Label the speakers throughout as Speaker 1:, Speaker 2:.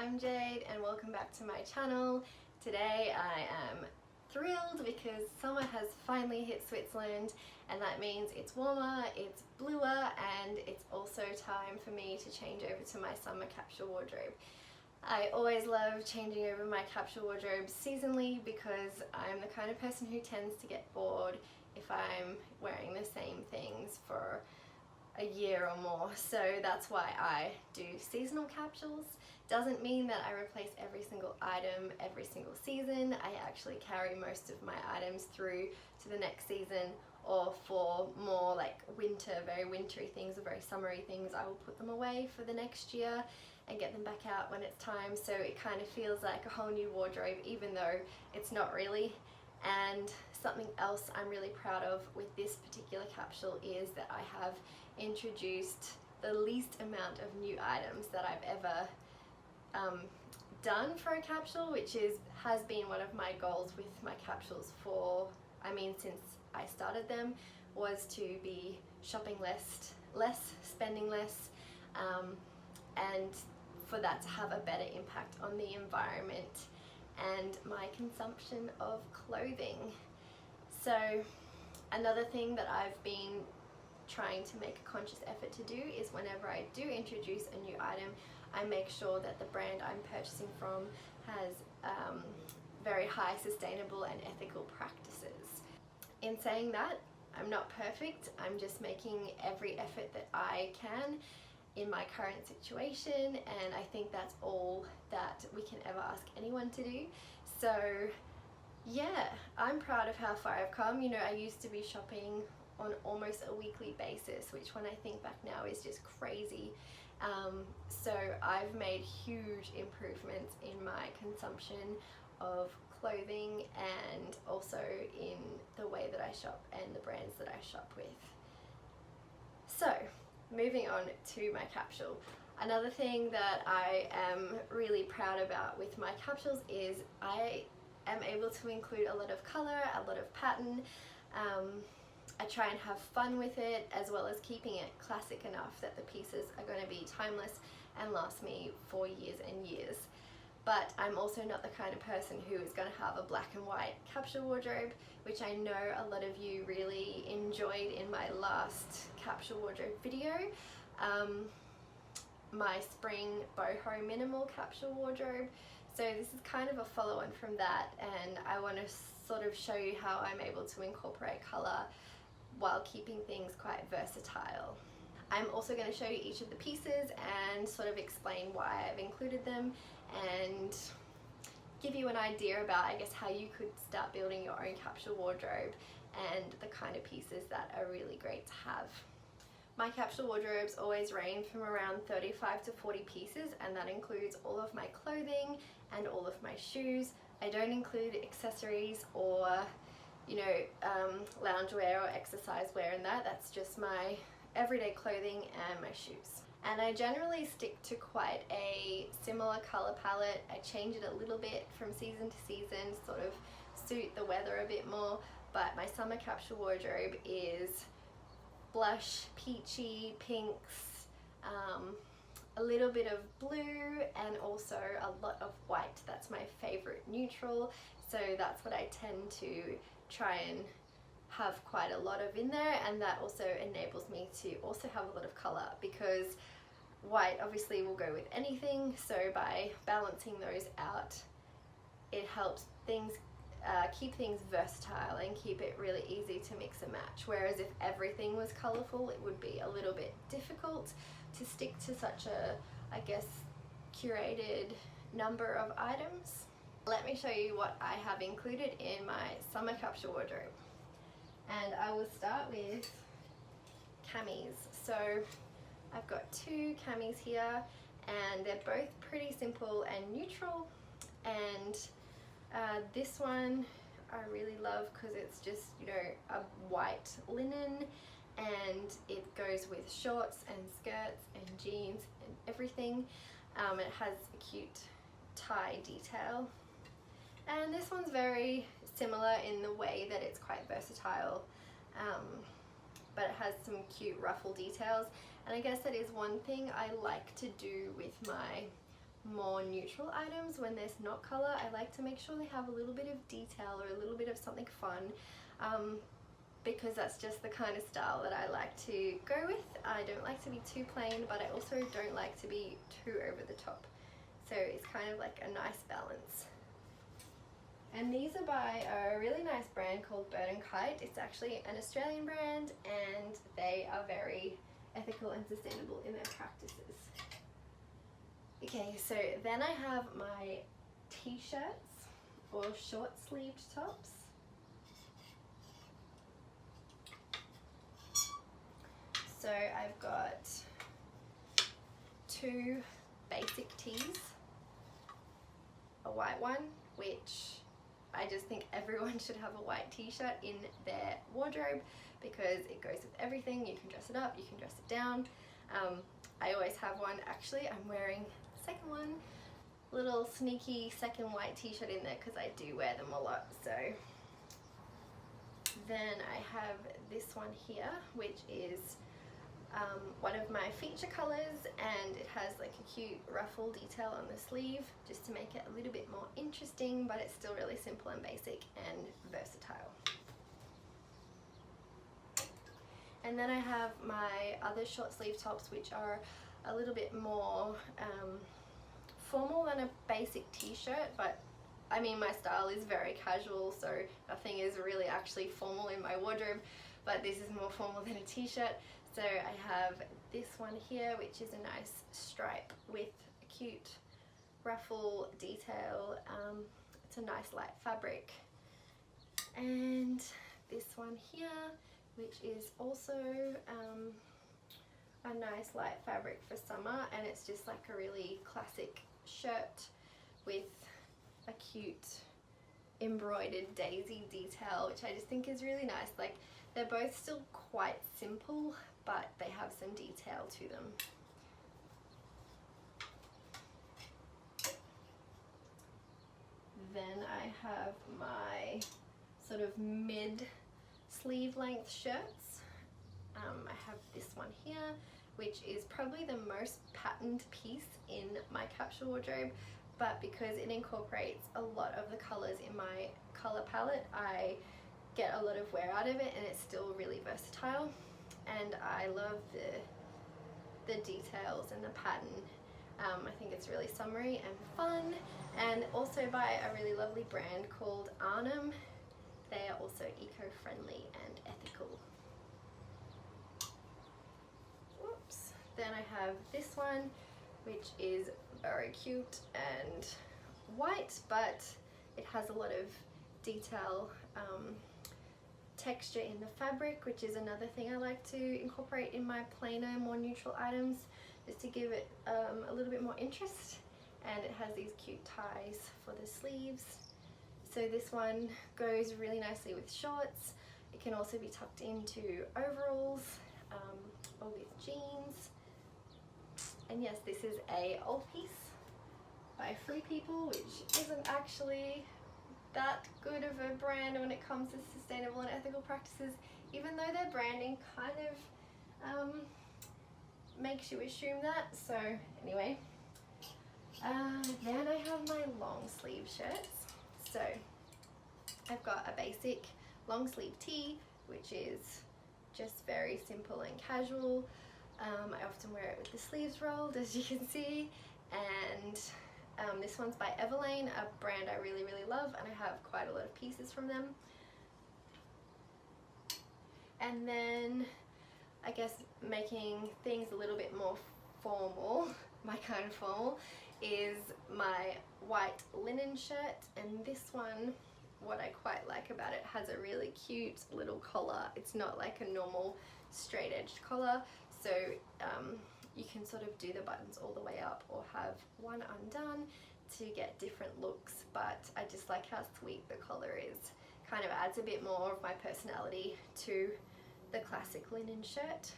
Speaker 1: I'm Jade and welcome back to my channel. Today I am thrilled because summer has finally hit Switzerland, and that means it's warmer, it's bluer, and it's also time for me to change over to my summer capsule wardrobe. I always love changing over my capsule wardrobe seasonally because I'm the kind of person who tends to get bored if I'm wearing the same things for a year or more, so that's why I do seasonal capsules. Doesn't mean that I replace every single item every single season. I actually carry most of my items through to the next season, or for more like winter, very wintry things or very summery things, I will put them away for the next year and get them back out when it's time, so it kind of feels like a whole new wardrobe even though it's not really. And something else I'm really proud of with this particular capsule is that I have introduced the least amount of new items that I've ever done for a capsule, which has been one of my goals with my capsules since I started them, was to be shopping less, spending less, and for that to have a better impact on the environment and my consumption of clothing. So another thing that I've been trying to make a conscious effort to do is whenever I do introduce a new item, I make sure that the brand I'm purchasing from has very high sustainable and ethical practices. In saying that, I'm not perfect. I'm just making every effort that I can in my current situation, and I think that's all that we can ever ask anyone to do. So yeah, I'm proud of how far I've come. You know, I used to be shopping on almost a weekly basis, which when I think back now is just crazy. So I've made huge improvements in my consumption of clothing and also in the way that I shop and the brands that I shop with. So moving on to my capsule. Another thing that I am really proud about with my capsules is I am able to include a lot of color, a lot of pattern. I try and have fun with it, as well as keeping it classic enough that the pieces are going to be timeless and last me for years and years. But I'm also not the kind of person who is going to have a black and white capsule wardrobe, which I know a lot of you really enjoyed in my last capsule wardrobe video. My spring boho minimal capsule wardrobe. So this is kind of a follow-on from that, and I want to sort of show you how I'm able to incorporate color while keeping things quite versatile. I'm also going to show you each of the pieces and sort of explain why I've included them and give you an idea about, I guess, how you could start building your own capsule wardrobe and the kind of pieces that are really great to have. My capsule wardrobes always range from around 35 to 40 pieces, and that includes all of my clothing and all of my shoes. I don't include accessories or loungewear or exercise wear in that. That's just my everyday clothing and my shoes. And I generally stick to quite a similar color palette. I change it a little bit from season to season, sort of suit the weather a bit more, but my summer capsule wardrobe is blush, peachy, pinks, a little bit of blue, and also a lot of white. That's my favorite neutral, so that's what I tend to try and have quite a lot of in there, and that also enables me to also have a lot of color, because white obviously will go with anything, so by balancing those out it helps things keep things versatile and keep it really easy to mix and match. Whereas if everything was colorful, it would be a little bit difficult to stick to such a, I guess, curated number of items. Let me show you what I have included in my summer capsule wardrobe. And I will start with camis. So I've got two camis here, and they're both pretty simple and neutral. And this one I really love because it's just, a white linen, and it goes with shorts and skirts and jeans and everything. It has a cute tie detail. And this one's very similar in the way that it's quite versatile, but it has some cute ruffle details. And I guess that is one thing I like to do with my more neutral items, when there's not colour, I like to make sure they have a little bit of detail or a little bit of something fun, because that's just the kind of style that I like to go with. I don't like to be too plain, but I also don't like to be too over the top. So it's kind of like a nice balance. And these are by a really nice brand called Bird and Kite. It's actually an Australian brand, and they are very ethical and sustainable in their practices. Okay, so then I have my t-shirts or short sleeved tops. So I've got two basic tees, a white one, which I just think everyone should have a white t-shirt in their wardrobe because it goes with everything. You can dress it up, you can dress it down. I always have one. Actually, I'm wearing the second one, little sneaky second white t-shirt in there because I do wear them a lot. So then I have this one here, which is one of my feature colors, and it has like a cute ruffle detail on the sleeve just to make it a little bit more interesting, but it's still really simple and basic and versatile. And then I have my other short sleeve tops, which are a little bit more formal than a basic t-shirt, but I mean, my style is very casual, so nothing is really actually formal in my wardrobe, but this is more formal than a t-shirt. So I have this one here, which is a nice stripe with a cute ruffle detail. It's a nice light fabric. And this one here, which is also a nice light fabric for summer, and it's just like a really classic shirt with a cute embroidered daisy detail, which I just think is really nice. Like, they're both still quite simple, but they have some detail to them. Then I have my sort of mid sleeve length shirts. I have this one here, which is probably the most patterned piece in my capsule wardrobe, but because it incorporates a lot of the colors in my color palette, I get a lot of wear out of it, and it's still really versatile. And I love the details and the pattern. I think it's really summery and fun, and also by a really lovely brand called Arnhem. They are also eco-friendly and ethical. Whoops. Then I have this one, which is very cute and white, but it has a lot of detail, texture in the fabric, which is another thing I like to incorporate in my plainer, more neutral items, just to give it a little bit more interest. And it has these cute ties for the sleeves. So this one goes really nicely with shorts. It can also be tucked into overalls or with jeans. And yes, this is a old piece by Free People, which isn't actually that good of a brand when it comes to sustainable and ethical practices, even though their branding kind of makes you assume that. So anyway, then I have my long sleeve shirts. So I've got a basic long sleeve tee, which is just very simple and casual. I often wear it with the sleeves rolled, as you can see, and this one's by Everlane, a brand I really love, and I have quite a lot of pieces from them. And then I guess making things a little bit more formal, my kind of formal, is my white linen shirt. And this one, what I quite like about it, has a really cute little collar. It's not like a normal straight edged collar, so you can sort of do the buttons all the way up or have one undone to get different looks, but I just like how sweet the collar is. Kind of adds a bit more of my personality to the classic linen shirt.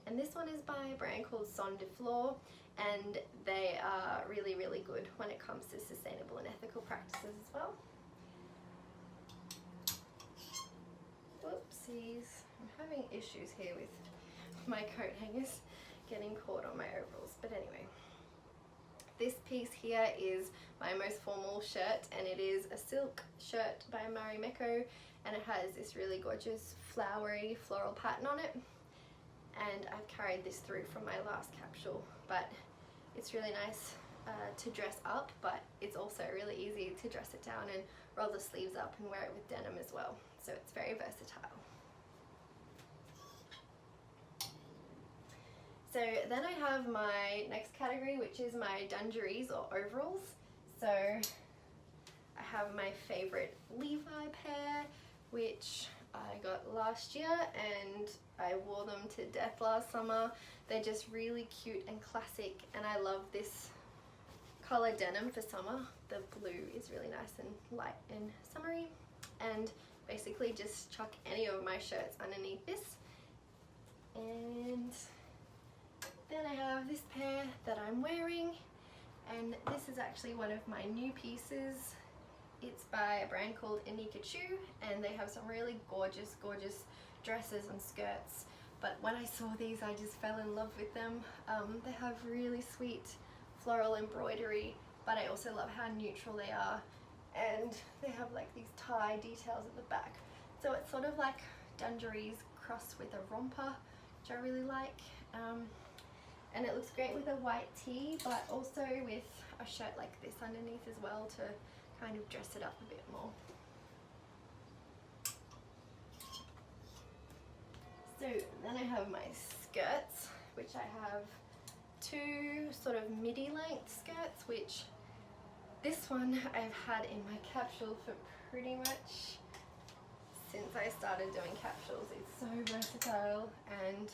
Speaker 1: And this one is by a brand called Son de Fleur, and they are really good when it comes to sustainable and ethical practices as well. Whoopsies, I'm having issues here with my coat hangers getting caught on my overalls, but anyway. This piece here is my most formal shirt, and it is a silk shirt by Marimekko, and it has this really gorgeous flowery floral pattern on it. And I've carried this through from my last capsule, but it's really nice to dress up, but it's also really easy to dress it down and roll the sleeves up and wear it with denim as well. So it's very versatile. So then I have my next category, which is my dungarees or overalls. So I have my favorite Levi pair, which I got last year and I wore them to death last summer. They're just really cute and classic, and I love this color denim for summer. The blue is really nice and light and summery, and basically just chuck any of my shirts underneath this. And then I have this pair that I'm wearing, and this is actually one of my new pieces. It's by a brand called Inikachu, and they have some really gorgeous dresses and skirts. But when I saw these, I just fell in love with them. They have really sweet floral embroidery, but I also love how neutral they are, and they have like these tie details at the back. So it's sort of like dungarees crossed with a romper, which I really like. And it looks great with a white tee, but also with a shirt like this underneath as well to kind of dress it up a bit more. So then I have my skirts, which I have two sort of midi length skirts, which this one I've had in my capsule for pretty much since I started doing capsules. It's so versatile and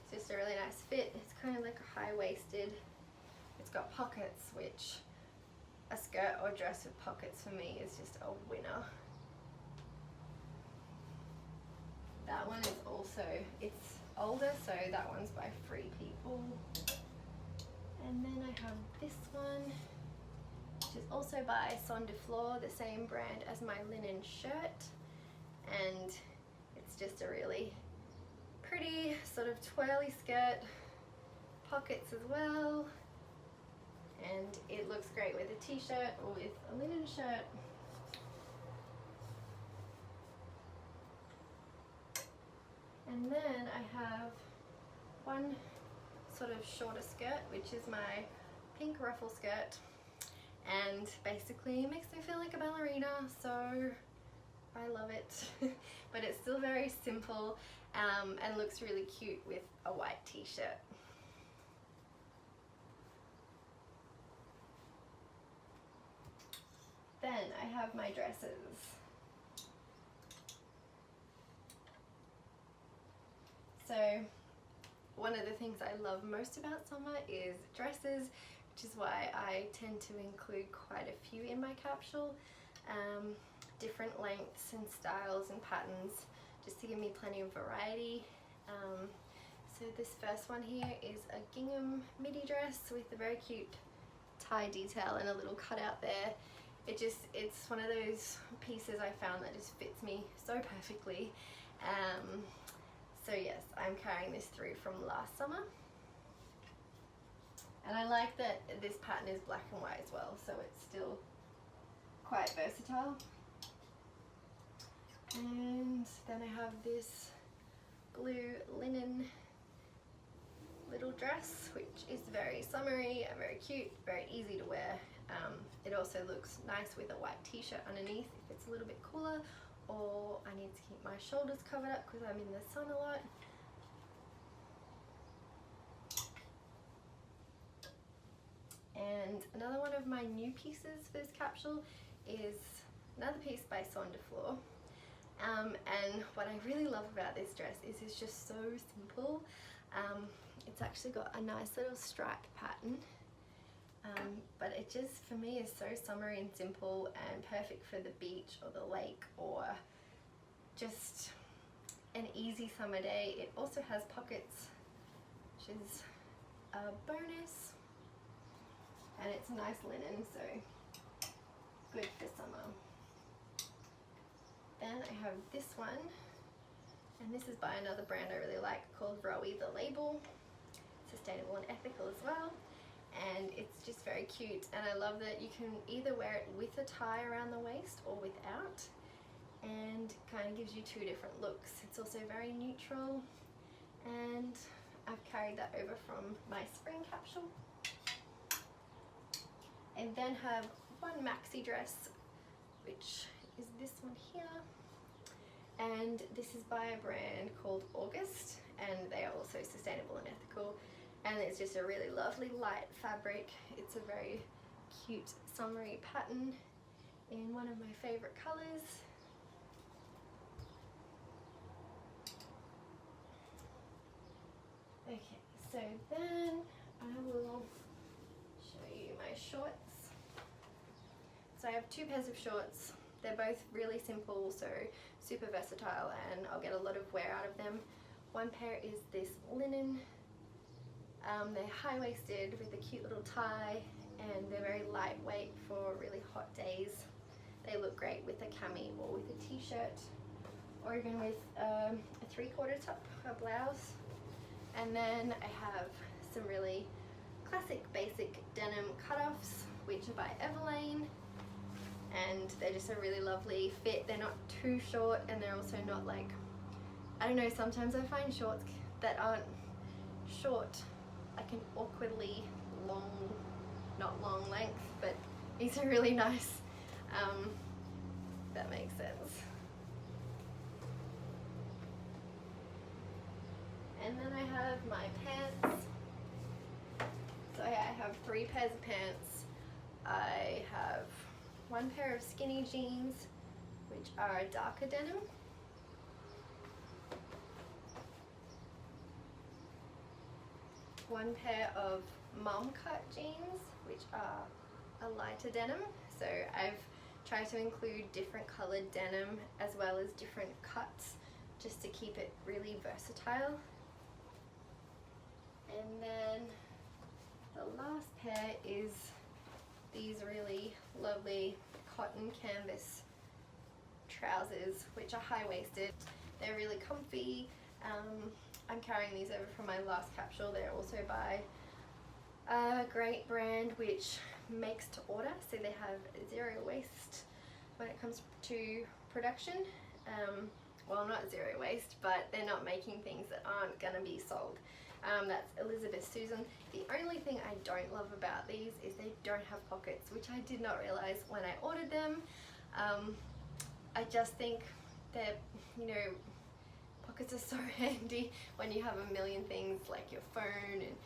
Speaker 1: it's just a really nice fit. It's kind of like a high-waisted. It's got pockets, which a skirt or dress with pockets for me is just a winner. That one is also, it's older, so that one's by Free People. And then I have this one, which is also by Son de Fleur, the same brand as my linen shirt. And it's just a really pretty sort of twirly skirt, pockets as well. And it looks great with a t-shirt or with a linen shirt. And then I have one sort of shorter skirt, which is my pink ruffle skirt, and basically it makes me feel like a ballerina, so I love it. But it's still very simple and looks really cute with a white t-shirt. Then I have my dresses. So one of the things I love most about summer is dresses, which is why I tend to include quite a few in my capsule. Different lengths and styles and patterns, just to give me plenty of variety. So this first one here is a gingham midi dress with a very cute tie detail and a little cutout there. It's one of those pieces I found that just fits me so perfectly. So yes, I'm carrying this through from last summer. And I like that this pattern is black and white as well, so it's still quite versatile. And then I have this blue linen little dress, which is very summery and very cute, very easy to wear. It also looks nice with a white t-shirt underneath if it's a little bit cooler, or I need to keep my shoulders covered up because I'm in the sun a lot. And another one of my new pieces for this capsule is another piece by Son de Fleur. And what I really love about this dress is it's just so simple. It's actually got a nice little stripe pattern, but it just, for me, is so summery and simple and perfect for the beach or the lake or just an easy summer day. It also has pockets, which is a bonus, and it's nice linen, so good for summer. Then I have this one, and this is by another brand I really like called Rowie the Label. Sustainable and ethical as well. and it's just very cute, and I love that you can either wear it with a tie around the waist or without, and kind of gives you two different looks. It's also very neutral, and I've carried that over from my spring capsule. I then have one maxi dress, which is this one here, and this is by a brand called August, and they are also sustainable and ethical, and it's just a really lovely light fabric. It's a very cute summery pattern in one of my favorite colors. Okay, so then I will show you my shorts. So I have two pairs of shorts. They're both really simple, so super versatile, and I'll get a lot of wear out of them. One pair is this linen. They're high-waisted with a cute little tie, and they're very lightweight for really hot days. They look great with a cami or with a t-shirt, or even with a three-quarter top, a blouse. And then I have some really classic basic denim cutoffs, which are by Everlane, and they're just a really lovely fit. They're not too short, and they're also not like, I don't know, sometimes I find shorts that aren't short, like an awkwardly long, not long length, but these are really nice. That makes sense. And then I have my pants. So I have three pairs of pants. I have one pair of skinny jeans, which are darker denim. One pair of mom cut jeans, which are a lighter denim. So I've tried to include different colored denim as well as different cuts, just to keep it really versatile. And then the last pair is these really lovely cotton canvas trousers, which are high-waisted. They're really comfy. I'm carrying these over from my last capsule. They're also by a great brand which makes to order, so they have zero waste when it comes to production. Well, not zero waste, but they're not making things that aren't gonna be sold. That's Elizabeth Susan. The only thing I don't love about these is they don't have pockets, which I did not realize when I ordered them. I just think that, you know, pockets are so handy when you have a million things like your phone and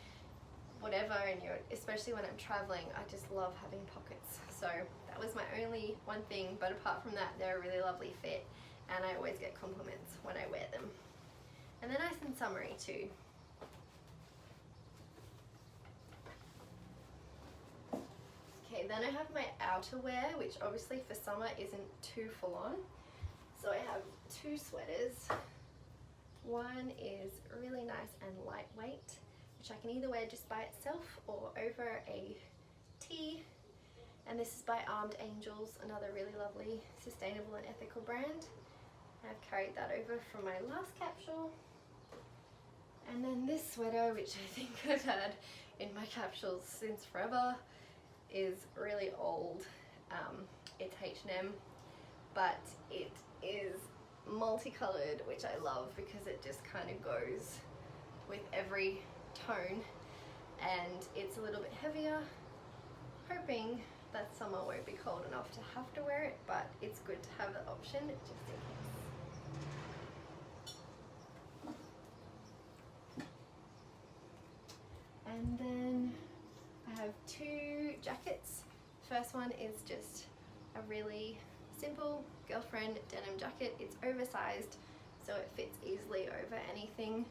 Speaker 1: whatever, and especially when I'm traveling, I just love having pockets. So that was my only one thing, but apart from that, they're a really lovely fit, and I always get compliments when I wear them. And they're nice and summery too. Okay, then I have my outerwear, which obviously for summer isn't too full on. So I have two sweaters. One is really nice and lightweight, which I can either wear just by itself or over a tee. And this is by Armed Angels, another really lovely sustainable and ethical brand. I've carried that over from my last capsule. And then this sweater, which I think I've had in my capsules since forever, is really old. It's H&M, but it is multicolored, which I love because it just kind of goes with every tone, and it's a little bit heavier. Hoping that summer won't be cold enough to have to wear it, but it's good to have the option just in case. And then I have two jackets. First one is just a really simple girlfriend denim jacket. It's oversized, so it fits easily over anything.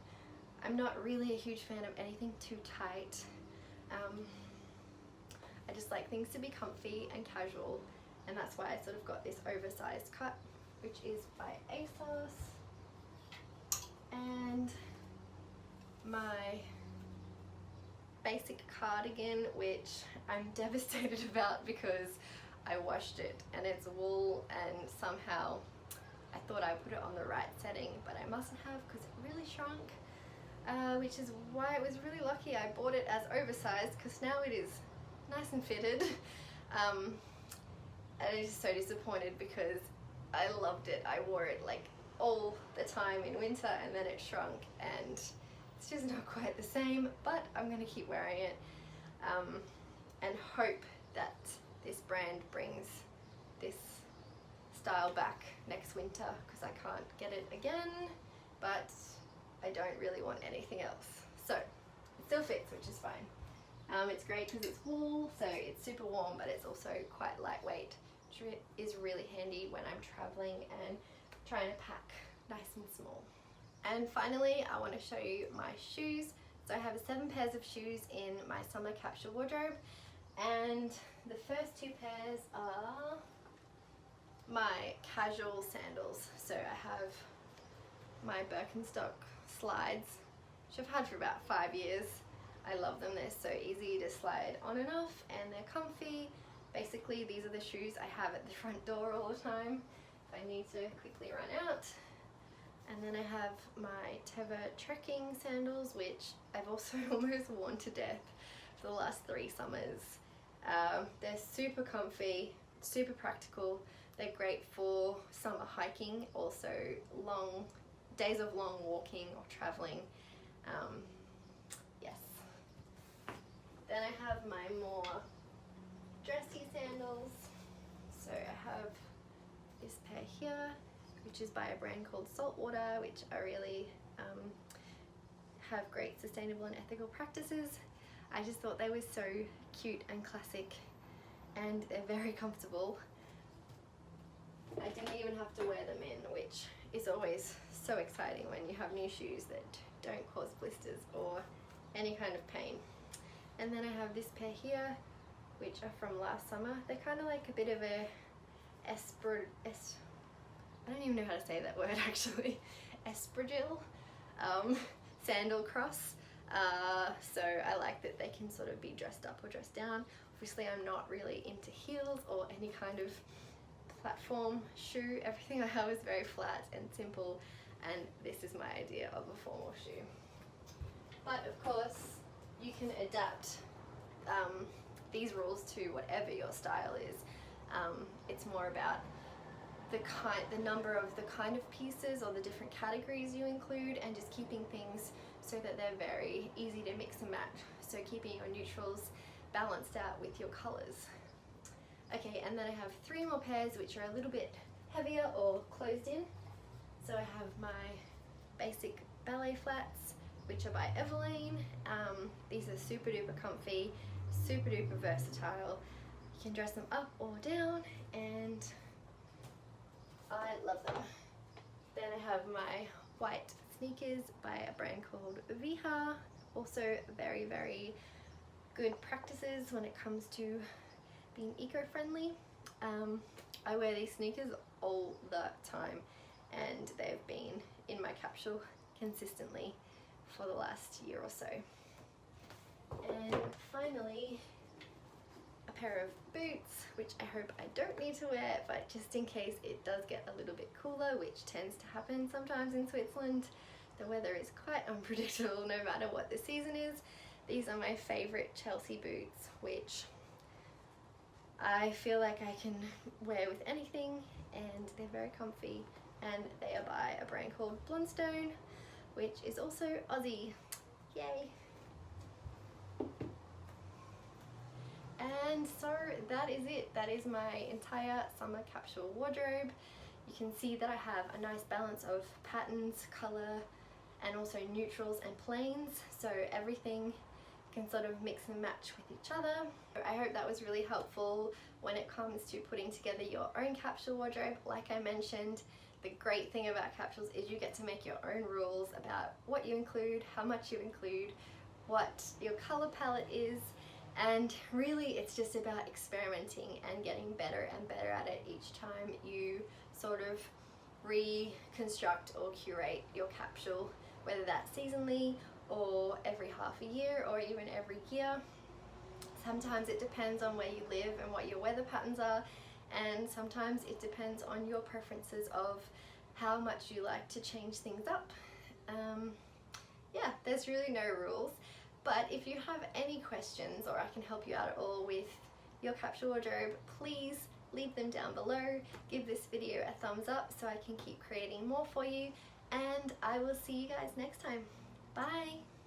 Speaker 1: I'm not really a huge fan of anything too tight. I just like things to be comfy and casual, and that's why I sort of got this oversized cut, which is by ASOS. And my basic cardigan, which I'm devastated about because I washed it and it's wool, and somehow I thought I put it on the right setting, but I mustn't have because it really shrunk. which is why it was really lucky I bought it as oversized, because now it is nice and fitted. And I'm just so disappointed because I loved it. I wore it like all the time in winter, and then it shrunk and it's just not quite the same, but I'm going to keep wearing it and hope that this brand brings this style back next winter, because I can't get it again, but I don't really want anything else. So it still fits, which is fine. It's great because it's wool, so it's super warm, but it's also quite lightweight, which is really handy when I'm traveling and trying to pack nice and small. And finally, I want to show you my shoes. So I have 7 pairs of shoes in my summer capsule wardrobe, and the first 2 pairs are my casual sandals. So I have my Birkenstock slides, which I've had for about 5 years. I love them. They're so easy to slide on and off, and they're comfy. Basically, these are the shoes I have at the front door all the time if I need to quickly run out. And then I have my Teva trekking sandals, which I've also almost worn to death for the last 3 summers. They're super comfy, super practical. They're great for summer hiking, also long days of long walking or traveling. Yes. Then I have my more dressy sandals. So I have this pair here, which is by a brand called Saltwater, which I really have great sustainable and ethical practices. I just thought they were so cute and classic, and they're very comfortable. I didn't even have to wear them in, which is always so exciting when you have new shoes that don't cause blisters or any kind of pain. And then I have this pair here, which are from last summer. They're kind of like a bit of a I don't even know how to say that word actually, espadrille sandal cross. So I like that they can sort of be dressed up or dressed down. Obviously I'm not really into heels or any kind of platform shoe. Everything I have is very flat and simple, and this is my idea of a formal shoe. But of course you can adapt these rules to whatever your style is. It's more about the number of the kind of pieces or the different categories you include, and just keeping things so that they're very easy to mix and match. So keeping your neutrals balanced out with your colors. Okay, and then I have 3 more pairs which are a little bit heavier or closed in. So I have my basic ballet flats, which are by Everlane. These are super duper comfy, super duper versatile. You can dress them up or down, and I love them. Then I have my white sneakers by a brand called Viha. Also very, very good practices when it comes to being eco-friendly. I wear these sneakers all the time, and they've been in my capsule consistently for the last year or so. And finally, a pair of boots, which I hope I don't need to wear, but just in case it does get a little bit cooler, which tends to happen sometimes in Switzerland. The weather is quite unpredictable no matter what the season is. These are my favorite Chelsea boots, which I feel like I can wear with anything, and they're very comfy, and they are by a brand called Blundstone, which is also Aussie. Yay! And so that is it. That is my entire summer capsule wardrobe. You can see that I have a nice balance of patterns, colour, and also neutrals and plains, so everything can sort of mix and match with each other. I hope that was really helpful when it comes to putting together your own capsule wardrobe. Like I mentioned, the great thing about capsules is you get to make your own rules about what you include, how much you include, what your colour palette is, and really it's just about experimenting and getting better and better at it each time you sort of reconstruct or curate your capsule, whether that's seasonally or every half a year or even every year. Sometimes it depends on where you live and what your weather patterns are, and sometimes it depends on your preferences of how much you like to change things up. yeah, there's really no rules. But if you have any questions or I can help you out at all with your capsule wardrobe, please leave them down below. Give this video a thumbs up so I can keep creating more for you, and I will see you guys next time. Bye!